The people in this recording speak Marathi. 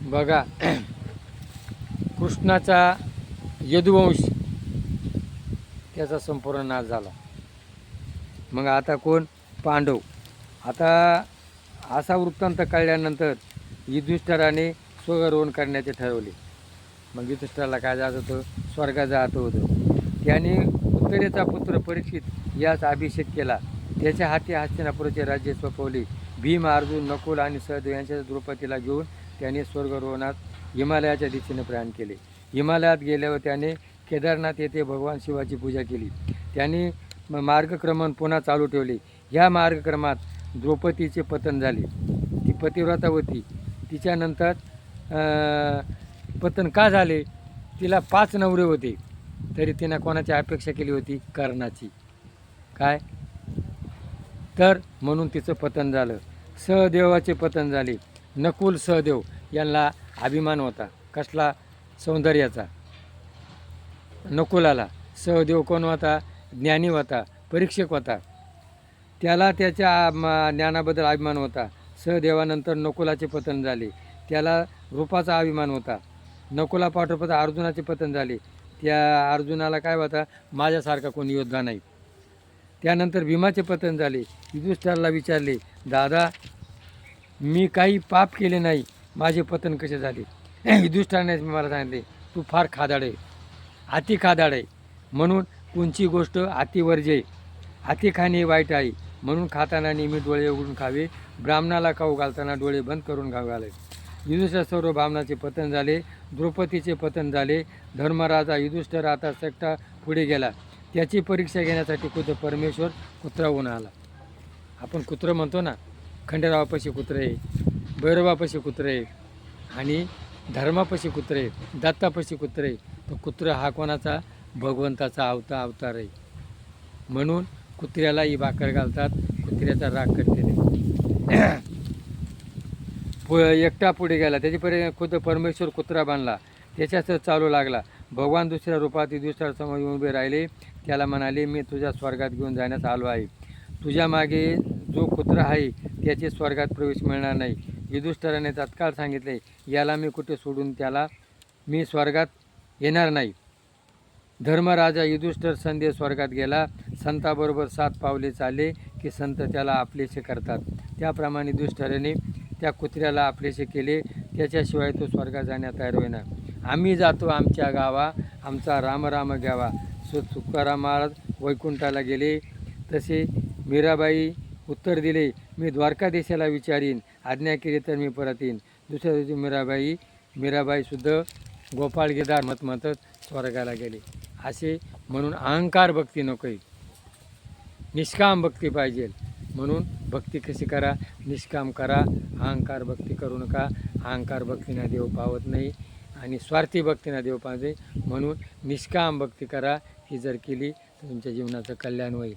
बघा कृष्णाचा यदुवंश त्याचा संपूर्ण नाश झाला. मग आता कोण? पांडव. आता असा वृत्तांत कळल्यानंतर युधिष्ठिराने स्वर्गारोहण करण्याचे ठरवले. मग युधिष्ठिराला काय जात होतं? स्वर्गात जात होतं. त्याने उत्तरेचा पुत्र परीक्षित यास अभिषेक केला. त्याच्या हाती हस्तिनापुराचे राज्य सोपवले. भीम, अर्जुन, नकुल आणि सहदेव यांच्या द्रौपदीला घेऊन त्याने स्वर्गारोहणात हिमालयाच्या दिशेने प्रयाण केले. हिमालयात गेल्यावर त्याने केदारनाथ येथे भगवान शिवाची पूजा केली. त्याने मार्गक्रमण पुन्हा चालू ठेवले. ह्या मार्गक्रमात द्रौपदीचे पतन झाले. ती पतिव्रता होती. तिच्यानंतर पतन का झाले? तिला 5 नवरे होते, तरी तिनं कोणाची अपेक्षा केली होती? कर्णाची. काय तर म्हणून तिचं पतन झालं. सहदेवाचे पतन झाले. नकुल, सहदेव यांना अभिमान होता. कसला? सौंदर्याचा. नकुलाला. सहदेव कोण होता? ज्ञानी होता, परीक्षक होता. त्याला त्याच्या ज्ञानाबद्दल अभिमान होता. सहदेवानंतर नकुलाचे पतन झाले. त्याला रूपाचा अभिमान होता. नकुला पाठोपाठ अर्जुनाचे पतन झाले. त्या अर्जुनाला काय होता? माझ्यासारखा कोणी योद्धा नाही. त्यानंतर भीमाचे पतन झाले. युधिष्ठिराला विचारले, दादा मी काही पाप केले नाही, माझे पतन कसे झाले? युधिष्ठिराने मला सांगितले, तू फार खादाड आहे, अति खादाड आहे. म्हणून कोणची गोष्ट अतिवर्जे. अति खाणे वाईट आहे. म्हणून खाताना नेहमी डोळे उघडून खावे. ब्राह्मणाला खाऊ घालताना डोळे बंद करून घालावे. युधिष्ठिर सर्व ब्राह्मणाचे पतन झाले. द्रौपदीचे पतन झाले. धर्मराजा युधिष्ठिर आता सकटा पुढे गेला. त्याची परीक्षा घेण्यासाठी खुद्द परमेश्वर कुत्राहून आला. आपण कुत्रं म्हणतो ना, खंडेरावापाशी कुत्रे आहे, भैरवापाशी कुत्रे आहे आणि धर्मापाशी कुत्रे आहे, दत्तापाशी कुत्रे आहे. तो कुत्र हा कोणाचा? भगवंताचा अवतार आहे. म्हणून कुत्र्याला ही भाकर घालतात, कुत्र्याचा राग करते नाही. एकटा पुढे गेला. त्याच्यापर्यंत खुद्द परमेश्वर कुत्रा बांधला. त्याच्याच चालू लागला. भगवान दुसऱ्या रूपात युधिष्ठिरासमोर येऊन उभे राहिले. त्याला म्हणाले, मी तुझ्या स्वर्गात घेऊन जाण्यास आलो आहे. तुझ्या मागे जो कुत्रा आहे त्याचे स्वर्गात प्रवेश मिळणार नाही. युधिष्ठिराने तत्काळ सांगितले, याला मी कुठे सोडून त्याला मी स्वर्गात येणार नाही. धर्मराजा युधिष्ठिर संदेश स्वर्गात गेला. संताबरोबर 7 पावले चालले की संत त्याला आपलेसे करतात. त्याप्रमाणे युधिष्ठिराने त्या कुत्र्याला आपलेसे केले. त्याच्याशिवाय तो स्वर्गात जाण्यात तयार होईना. आम्ही जातो आमच्या गावा, आमचा राम घ्यावा. तुकाराम महाराज वैकुंठाला गेले. तसे मीराबाई उत्तर दिले, मी द्वारकाधीशाला विचारीन, आज्ञा केली तर मी परत येईन. दुसऱ्या दिवशी मीराबाईसुद्धा गोपाळ गिरधार म्हणतच स्वर्गाला गेले. असे म्हणून अहंकार भक्ती नको आहे, निष्काम भक्ती पाहिजे. म्हणून भक्ती कशी करा? निष्काम करा. अहंकार भक्ती करू नका. अहंकार भक्तीना देव पावत नाही आणि स्वार्थी भक्तीना देव पावते. म्हणून निष्काम भक्ती करा. ही जर केली तर तुमच्या जीवनाचं कल्याण होईल.